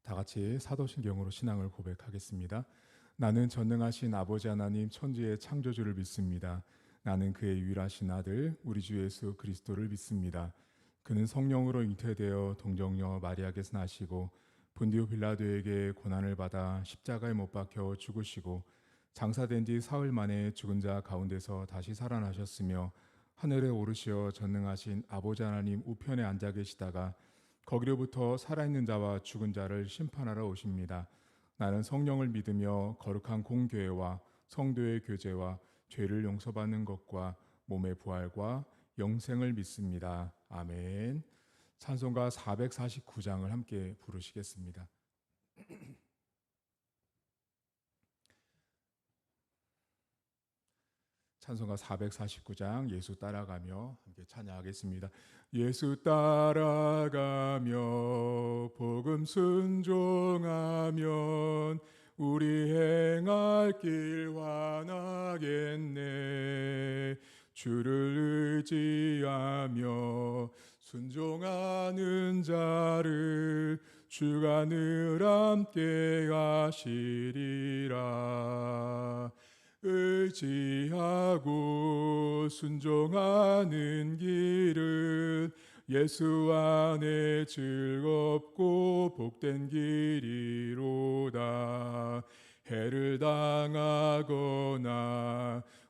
다 같이 사도신경으로 신앙을 고백하겠습니다. 나는 전능하신 아버지 하나님 천지의 창조주를 믿습니다. 나는 그의 유일하신 아들 우리 주 예수 그리스도를 믿습니다. 그는 성령으로 잉태되어 동정녀 마리아께서 나시고 본디오 빌라도에게 고난을 받아 십자가에 못 박혀 죽으시고 장사된 지 사흘 만에 죽은 자 가운데서 다시 살아나셨으며 하늘에 오르시어 전능하신 아버지 하나님 우편에 앉아 계시다가 거기로부터 살아있는 자와 죽은 자를 심판하러 오십니다. 나는 성령을 믿으며 거룩한 공교회와 성도의 교제와 죄를 용서받는 것과 몸의 부활과 영생을 믿습니다. 아멘. 찬송가 449장을 함께 부르시겠습니다. 찬송가 449장 예수 따라가며 함께 찬양하겠습니다. 예수 따라가며 복음 순종하면 우리 행할 길 환하겠네. 주를 의지하며 순종하는 자를 주가 늘 함께 하시리라. 의지하고 순종하는 길은 예수 안에 즐겁고 복된 길이로다. 해를 당하거나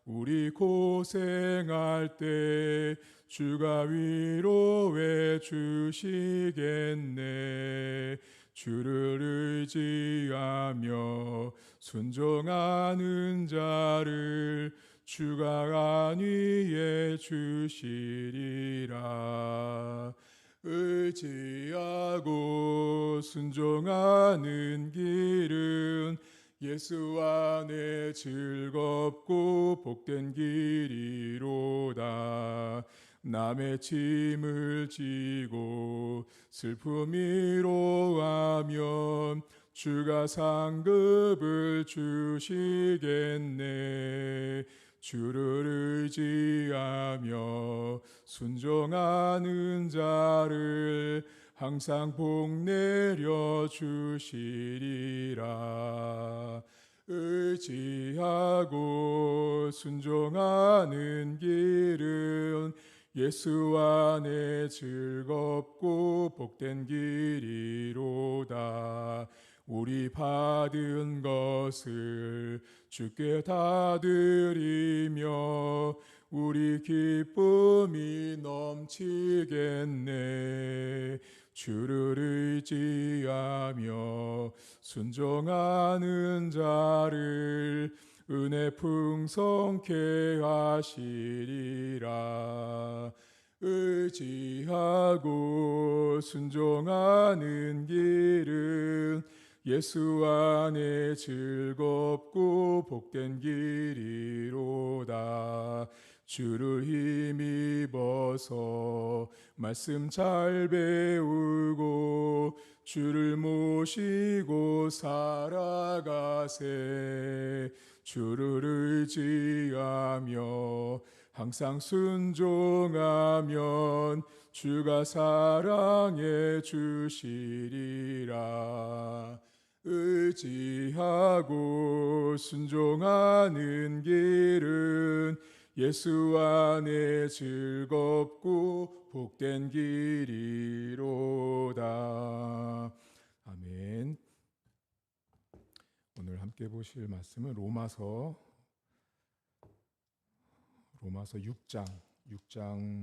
우리 고생할 때 주가 위로해 주시겠네. 주를 의지하며 순종하는 자를 주가 안위해 주시리라. 의지하고 순종하는 길은 예수 안에 즐겁고 복된 길이로다. 남의 짐을 지고 슬픔이로 하면 주가 상급을 주시겠네. 주를 의지하며 순종하는 자를 항상 복 내려 주시리라. 의지하고 순종하는 길은 예수 안에 즐겁고 복된 길이로다. 우리 받은 것을 주께 다 드리며 우리 기쁨이 넘치겠네. 주를 의지하며 순종하는 자를 은혜 풍성케 하시리라. 의지하고 순종하는 길은 예수 안에 즐겁고 복된 길이로다. 주를 힘입어서 말씀 잘 배우고 주를 모시고 살아가세. 주를 의지하며 항상 순종하면 주가 사랑해 주시리라. 의지하고 순종하는 길은 예수 안에 즐겁고 복된 길이로다. 아멘. 오늘 함께 보실 말씀은 로마서 6장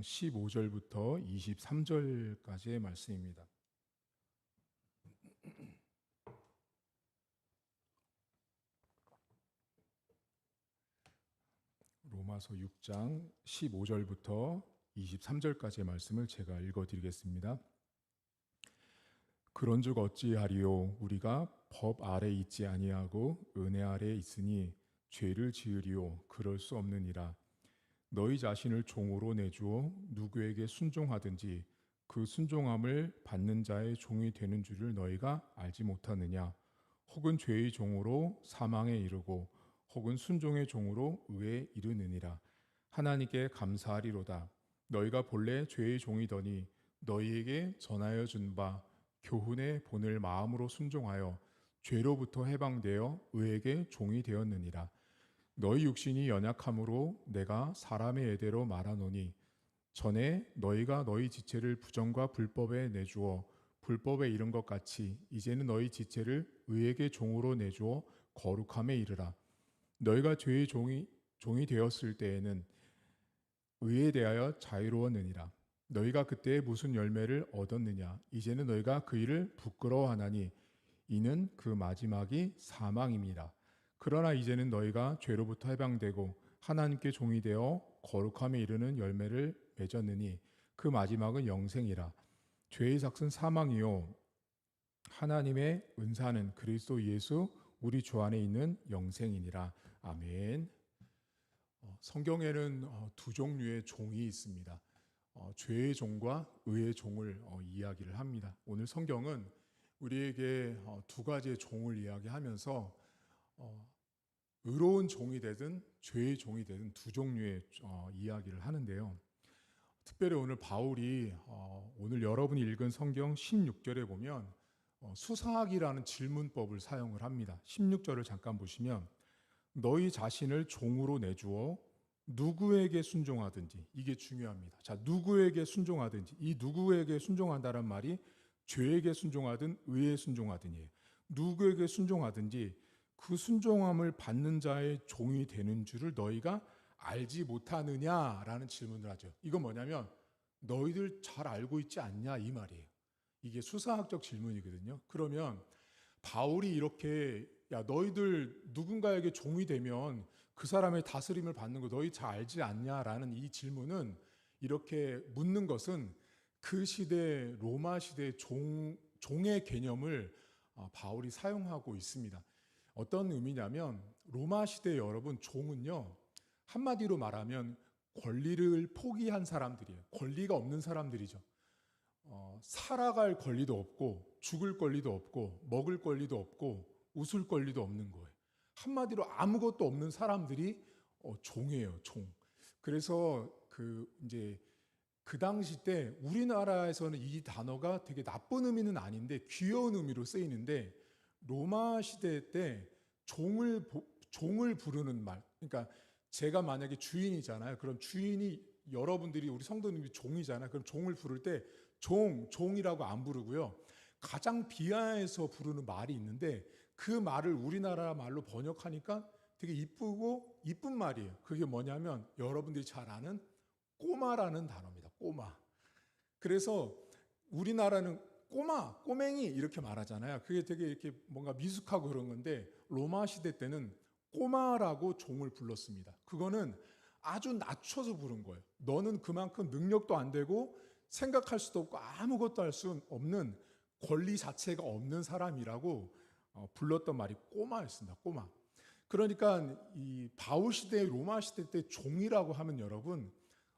15절부터 23절까지의 말씀입니다. 로마서 6장 15절부터 23절까지의 말씀을 제가 읽어드리겠습니다. 그런즉 어찌하리요? 우리가 법 아래 있지 아니하고 은혜 아래 있으니 죄를 지으리요? 그럴 수 없느니라. 너희 자신을 종으로 내주어 누구에게 순종하든지 그 순종함을 받는 자의 종이 되는 줄을 너희가 알지 못하느냐? 혹은 죄의 종으로 사망에 이르고 혹은 순종의 종으로 의에 이르느니라. 하나님께 감사하리로다. 너희가 본래 죄의 종이더니 너희에게 전하여 준 바 교훈의 본을 마음으로 순종하여 죄로부터 해방되어 의에게 종이 되었느니라. 너희 육신이 연약함으로 내가 사람의 예대로 말하노니 전에 너희가 너희 지체를 부정과 불법에 내주어 불법에 이른 것 같이 이제는 너희 지체를 의에게 종으로 내주어 거룩함에 이르라. 너희가 죄의 종이 되었을 때에는 의에 대하여 자유로웠느니라. 너희가 그때 무슨 열매를 얻었느냐? 이제는 너희가 그 일을 부끄러워하나니 이는 그 마지막이 사망입니다. 그러나 이제는 너희가 죄로부터 해방되고 하나님께 종이 되어 거룩함에 이르는 열매를 맺었느니 그 마지막은 영생이라. 죄의 삭은 사망이요 하나님의 은사는 그리스도 예수 우리 주 안에 있는 영생이니라. 아멘. 성경에는 두 종류의 종이 있습니다. 죄의 종과 의의 종을 이야기를 합니다. 오늘 성경은 우리에게 두 가지의 종을 이야기하면서 의로운 종이 되든 죄의 종이 되든 두 종류의 이야기를 하는데요. 특별히 오늘 바울이 오늘 여러분이 읽은 성경 16절에 보면 수사학이라는 질문법을 사용을 합니다. 16절을 잠깐 보시면 너희 자신을 종으로 내주어 누구에게 순종하든지, 이게 중요합니다. 자, 누구에게 순종하든지, 이 누구에게 순종한다는 말이 죄에게 순종하든 의에 순종하든이에요. 누구에게 순종하든지 그 순종함을 받는 자의 종이 되는 줄을 너희가 알지 못하느냐라는 질문을 하죠. 이건 뭐냐면 너희들 잘 알고 있지 않냐 이 말이에요. 이게 수사학적 질문이거든요. 그러면 바울이 이렇게 야 너희들 누군가에게 종이 되면 그 사람의 다스림을 받는 거 너희 잘 알지 않냐라는 이 질문은 이렇게 묻는 것은 그 시대 로마 시대 종의 개념을 바울이 사용하고 있습니다. 어떤 의미냐면 로마 시대 여러분 종은요 한마디로 말하면 권리를 포기한 사람들이에요. 권리가 없는 사람들이죠. 살아갈 권리도 없고 죽을 권리도 없고 먹을 권리도 없고 웃을 권리도 없는 거예요. 한마디로 아무것도 없는 사람들이 종이에요, 종. 그래서 이제 그 당시 때 우리나라에서는 이 단어가 되게 나쁜 의미는 아닌데 귀여운 의미로 쓰이는데 로마 시대 때 종을 부르는 말. 그러니까 제가 만약에 주인이잖아요. 그럼 주인이 여러분들이 우리 성도님이 종이잖아요. 그럼 종을 부를 때 종이라고 안 부르고요. 가장 비하해서 부르는 말이 있는데 그 말을 우리나라 말로 번역하니까 되게 이쁘고 이쁜 말이에요. 그게 뭐냐면 여러분들이 잘 아는 꼬마라는 단어입니다. 꼬마. 그래서 우리나라는 꼬맹이 이렇게 말하잖아요. 그게 되게 이렇게 뭔가 미숙하고 그런 건데 로마 시대 때는 꼬마라고 종을 불렀습니다. 그거는 아주 낮춰서 부른 거예요. 너는 그만큼 능력도 안 되고 생각할 수도 없고 아무것도 할 수 없는 권리 자체가 없는 사람이라고 불렀던 말이 꼬마였습니다. 꼬마. 그러니까 이 바울 시대, 로마 시대 때 종이라고 하면 여러분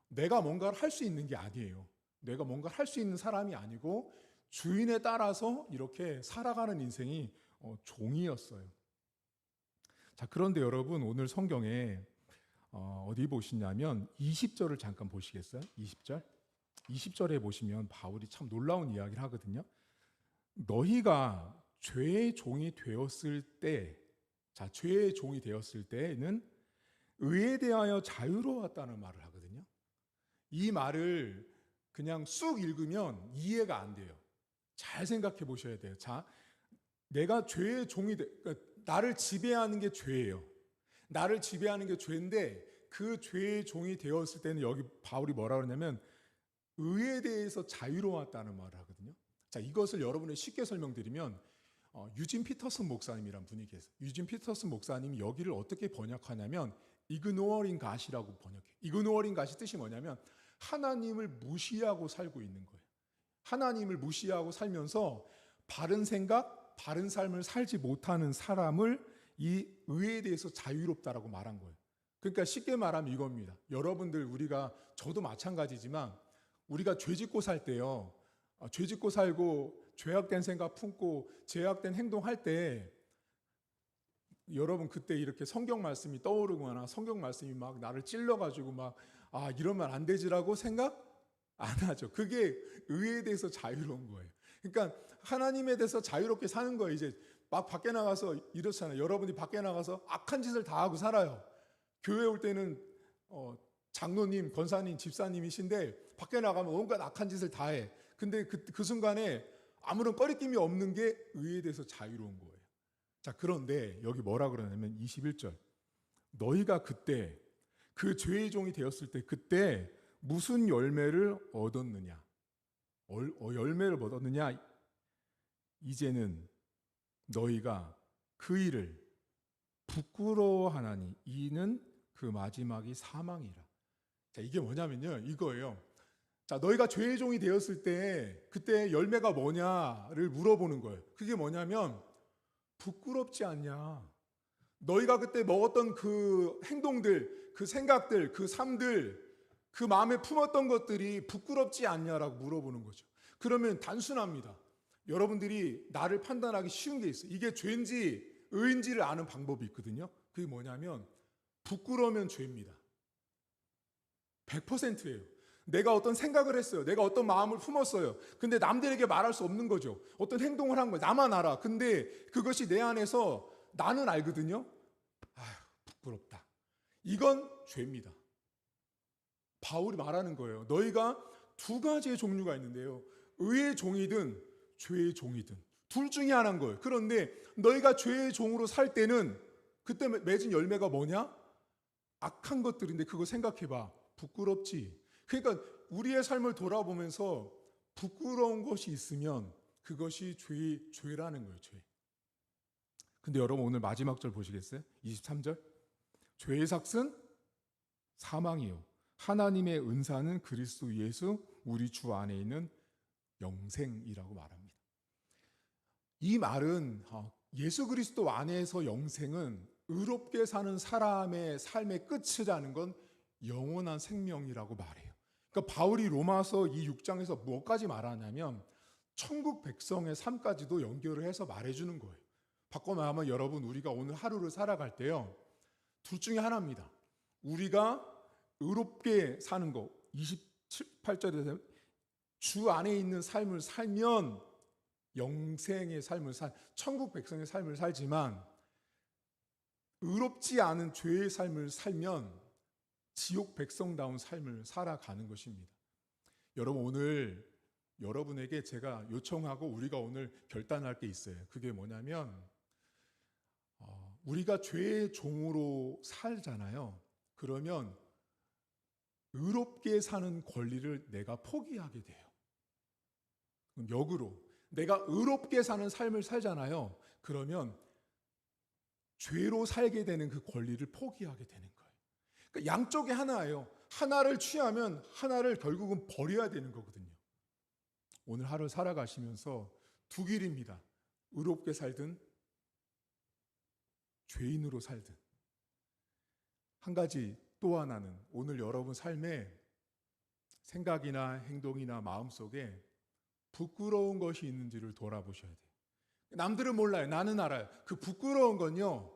내가 뭔가를 할 수 있는 게 아니에요. 내가 뭔가를 할 수 있는 사람이 아니고 주인에 따라서 이렇게 살아가는 인생이 종이었어요. 자, 그런데 여러분 오늘 성경에 어디 보시냐면 20절을 잠깐 보시겠어요? 20절? 20절에 보시면 바울이 참 놀라운 이야기를 하거든요. 너희가 죄의 종이 되었을 때, 자, 죄의 종이 되었을 때는 의에 대하여 자유로웠다는 말을 하거든요. 이 말을 그냥 쑥 읽으면 이해가 안 돼요. 잘 생각해 보셔야 돼요. 자, 내가 죄의 종이 그러니까 나를 지배하는 게 죄예요. 나를 지배하는 게 죄인데 그 죄의 종이 되었을 때는 여기 바울이 뭐라 그러냐면 의에 대해서 자유로웠다는 말을 하거든요. 자, 이것을 여러분이 쉽게 설명드리면 유진 피터슨 목사님이란 분이 계세요. 유진 피터슨 목사님이 여기를 어떻게 번역하냐면 ignoring God이라고 번역해요. ignoring God이 뜻이 뭐냐면 하나님을 무시하고 살고 있는 거예요. 하나님을 무시하고 살면서 바른 생각, 바른 삶을 살지 못하는 사람을 이 의에 대해서 자유롭다라고 말한 거예요. 그러니까 쉽게 말하면 이겁니다. 여러분들 저도 마찬가지지만 우리가 죄 짓고 살 때요. 죄 짓고 살고 죄악된 생각 품고 죄악된 행동할 때 여러분 그때 이렇게 성경 말씀이 떠오르거나 성경 말씀이 막 나를 찔러가지고 막 이러면 안 되지라고 생각 안 하죠. 그게 의에 대해서 자유로운 거예요. 그러니까 하나님에 대해서 자유롭게 사는 거예요. 이제 막 밖에 나가서 이렇잖아요. 여러분이 밖에 나가서 악한 짓을 다 하고 살아요. 교회 올 때는 장로님, 권사님, 집사님이신데 밖에 나가면 온갖 악한 짓을 다 해. 근데 그 순간에 아무런 꺼리낌이 없는 게 의에 대해서 자유로운 거예요. 자, 그런데 여기 뭐라 그러냐면 21절. 너희가 그때 그 죄의 종이 되었을 때 그때 무슨 열매를 얻었느냐? 열매를 얻었느냐? 이제는 너희가 그 일을 부끄러워하나니 이는 그 마지막이 사망이라. 자, 이게 뭐냐면요, 이거예요. 자, 너희가 죄의 종이 되었을 때 그때 열매가 뭐냐를 물어보는 거예요. 그게 뭐냐면 부끄럽지 않냐? 너희가 그때 먹었던 그 행동들, 그 생각들, 그 삶들, 그 마음에 품었던 것들이 부끄럽지 않냐라고 물어보는 거죠. 그러면 단순합니다. 여러분들이 나를 판단하기 쉬운 게 있어요. 이게 죄인지 의인지를 아는 방법이 있거든요. 그게 뭐냐면 부끄러우면 죄입니다. 100%예요. 내가 어떤 생각을 했어요. 내가 어떤 마음을 품었어요. 근데 남들에게 말할 수 없는 거죠. 어떤 행동을 한 거예요. 나만 알아. 근데 그것이 내 안에서 나는 알거든요. 아휴, 부끄럽다. 이건 죄입니다. 바울이 말하는 거예요. 너희가 두 가지의 종류가 있는데요. 의의 종이든 죄의 종이든 둘 중에 하나인 거예요. 그런데 너희가 죄의 종으로 살 때는 그때 맺은 열매가 뭐냐? 악한 것들인데 그거 생각해봐. 부끄럽지. 그러니까 우리의 삶을 돌아보면서 부끄러운 것이 있으면 그것이 죄라는 거예요. 죄. 근데 여러분 오늘 마지막 절 보시겠어요? 23절. 죄의 삭은 사망이요. 하나님의 은사는 그리스도 예수 우리 주 안에 있는 영생이라고 말합니다. 이 말은 예수 그리스도 안에서 영생은 의롭게 사는 사람의 삶의 끝이라는 건 영원한 생명이라고 말해요. 그러니까 바울이 로마서 이 6장에서 무엇까지 말하냐면 천국 백성의 삶까지도 연결을 해서 말해주는 거예요. 바꿔 말하면 여러분 우리가 오늘 하루를 살아갈 때요. 둘 중에 하나입니다. 우리가 의롭게 사는 거 28절에서 주 안에 있는 삶을 살면 영생의 삶을 천국 백성의 삶을 살지만 의롭지 않은 죄의 삶을 살면 지옥 백성다운 삶을 살아가는 것입니다. 여러분 오늘 여러분에게 제가 요청하고 우리가 오늘 결단할 게 있어요. 그게 뭐냐면 우리가 죄의 종으로 살잖아요. 그러면 의롭게 사는 권리를 내가 포기하게 돼요. 그럼 역으로 내가 의롭게 사는 삶을 살잖아요. 그러면 죄로 살게 되는 그 권리를 포기하게 되는 거예요. 그러니까 양쪽에 하나예요. 하나를 취하면 하나를 결국은 버려야 되는 거거든요. 오늘 하루 살아가시면서 두 길입니다. 의롭게 살든 죄인으로 살든. 한 가지 또 하나는 오늘 여러분 삶에 생각이나 행동이나 마음속에 부끄러운 것이 있는지를 돌아보셔야 돼요. 남들은 몰라요. 나는 알아요. 그 부끄러운 건요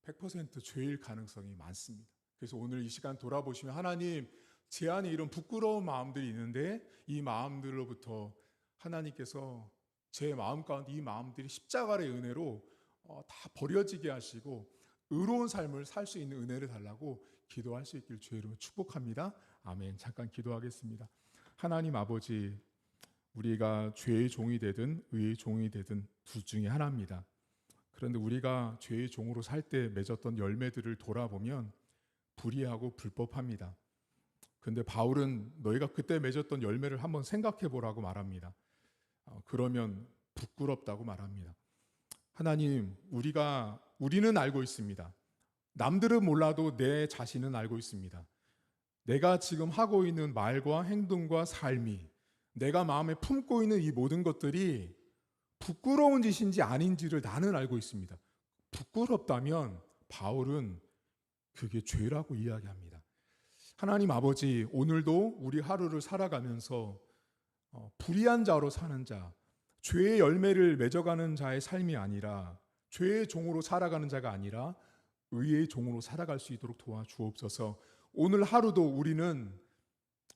100% 죄일 가능성이 많습니다. 그래서 오늘 이 시간 돌아보시면 하나님 제 안에 이런 부끄러운 마음들이 있는데 이 마음들로부터 하나님께서 제 마음 가운데 이 마음들이 십자가의 은혜로 다 버려지게 하시고 의로운 삶을 살 수 있는 은혜를 달라고 기도할 수 있길 주의 이름으로 축복합니다. 아멘. 잠깐 기도하겠습니다. 하나님 아버지, 우리가 죄의 종이 되든 의의 종이 되든 둘 중에 하나입니다. 그런데 우리가 죄의 종으로 살 때 맺었던 열매들을 돌아보면 불의하고 불법합니다. 그런데 바울은 너희가 그때 맺었던 열매를 한번 생각해 보라고 말합니다. 그러면 부끄럽다고 말합니다. 하나님, 우리는 알고 있습니다. 남들은 몰라도 내 자신은 알고 있습니다. 내가 지금 하고 있는 말과 행동과 삶이 내가 마음에 품고 있는 이 모든 것들이 부끄러운 짓인지 아닌지를 나는 알고 있습니다. 부끄럽다면 바울은 그게 죄라고 이야기합니다. 하나님 아버지, 오늘도 우리 하루를 살아가면서 불의한 자로 사는 자, 죄의 열매를 맺어가는 자의 삶이 아니라 죄의 종으로 살아가는 자가 아니라 의의 종으로 살아갈 수 있도록 도와주옵소서. 오늘 하루도 우리는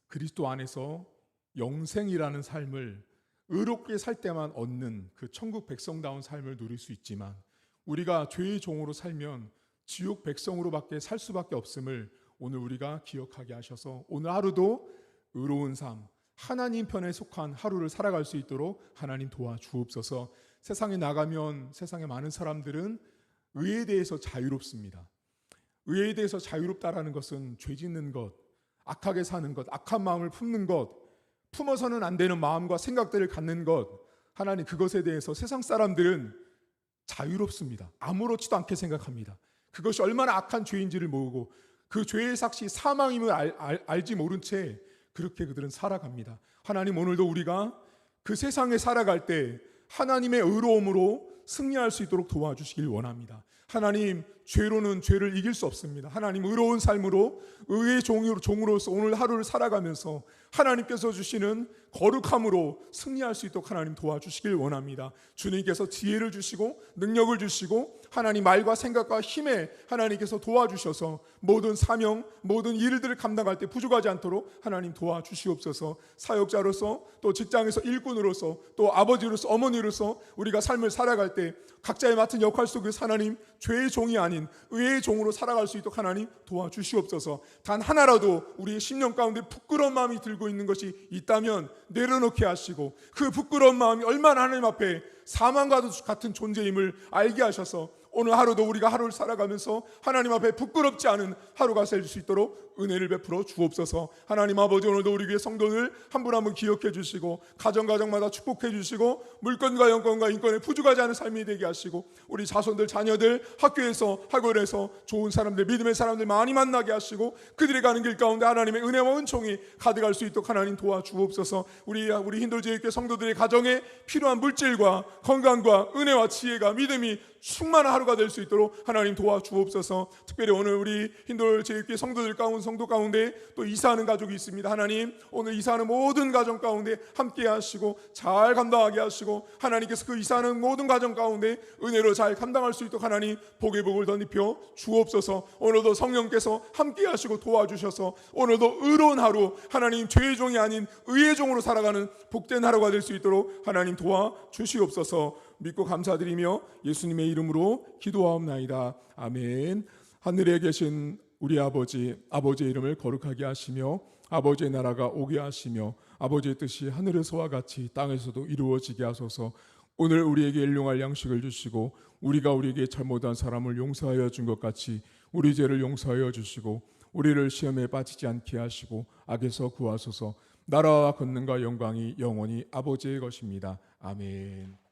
그리스도 안에서 영생이라는 삶을 의롭게 살 때만 얻는 그 천국 백성다운 삶을 누릴 수 있지만 우리가 죄의 종으로 살면 지옥 백성으로밖에 살 수밖에 없음을 오늘 우리가 기억하게 하셔서 오늘 하루도 의로운 삶, 하나님 편에 속한 하루를 살아갈 수 있도록 하나님 도와주옵소서. 세상에 나가면 세상에 많은 사람들은 의에 대해서 자유롭습니다. 의에 대해서 자유롭다라는 것은 죄 짓는 것, 악하게 사는 것, 악한 마음을 품는 것, 품어서는 안 되는 마음과 생각들을 갖는 것, 하나님 그것에 대해서 세상 사람들은 자유롭습니다. 아무렇지도 않게 생각합니다. 그것이 얼마나 악한 죄인지를 모르고 그 죄의 삭시 사망임을 알지 모른 채 그렇게 그들은 살아갑니다. 하나님 오늘도 우리가 그 세상에 살아갈 때 하나님의 의로움으로 승리할 수 있도록 도와주시길 원합니다. 하나님, 죄로는 죄를 이길 수 없습니다. 하나님 의로운 삶으로 의의 종으로서 오늘 하루를 살아가면서 하나님께서 주시는 거룩함으로 승리할 수 있도록 하나님 도와주시길 원합니다. 주님께서 지혜를 주시고 능력을 주시고 하나님 말과 생각과 힘에 하나님께서 도와주셔서 모든 사명, 모든 일들을 감당할 때 부족하지 않도록 하나님 도와주시옵소서. 사역자로서 또 직장에서 일꾼으로서 또 아버지로서 어머니로서 우리가 삶을 살아갈 때 각자의 맡은 역할 속에서 하나님 죄의 종이 아닌 의의 종으로 살아갈 수 있도록 하나님 도와주시옵소서. 단 하나라도 우리의 심령 가운데 부끄러운 마음이 들고 있는 것이 있다면 내려놓게 하시고 그 부끄러운 마음이 얼마나 하나님 앞에 사망과 같은 존재임을 알게 하셔서 오늘 하루도 우리가 하루를 살아가면서 하나님 앞에 부끄럽지 않은 하루가 될 수 있도록 은혜를 베풀어 주옵소서. 하나님 아버지 오늘도 우리 교회 성도들 한 분 한 분 기억해 주시고 가정마다 축복해 주시고 물건과 영권과 인권에 부족하지 않은 삶이 되게 하시고 우리 자손들 자녀들 학교에서 학원에서 좋은 사람들 믿음의 사람들 많이 만나게 하시고 그들이 가는 길 가운데 하나님의 은혜와 은총이 가득할 수 있도록 하나님 도와주옵소서. 우리 힌돌제일교회 성도들의 가정에 필요한 물질과 건강과 은혜와 지혜가 믿음이 충만한 하루가 될 수 있도록 하나님 도와주옵소서. 특별히 오늘 우리 힌돌제일교회 성도 가운데 또 이사하는 가족이 있습니다. 하나님 오늘 이사하는 모든 가정 가운데 함께 하시고 잘 감당하게 하시고 하나님께서 그 이사하는 모든 가정 가운데 은혜로 잘 감당할 수 있도록 하나님 복의 복을 덧입혀 주옵소서. 오늘도 성령께서 함께 하시고 도와주셔서 오늘도 의로운 하루 하나님 죄의 종이 아닌 의의 종으로 살아가는 복된 하루가 될 수 있도록 하나님 도와주시옵소서. 믿고 감사드리며 예수님의 이름으로 기도하옵나이다. 아멘. 하늘에 계신 우리 아버지의 이름을 거룩하게 하시며 아버지의 나라가 오게 하시며 아버지의 뜻이 하늘에서와 같이 땅에서도 이루어지게 하소서. 오늘 우리에게 일용할 양식을 주시고 우리가 우리에게 잘못한 사람을 용서하여 준 것 같이 우리 죄를 용서하여 주시고 우리를 시험에 빠지지 않게 하시고 악에서 구하소서. 나라와 권능과 영광이 영원히 아버지의 것입니다. 아멘.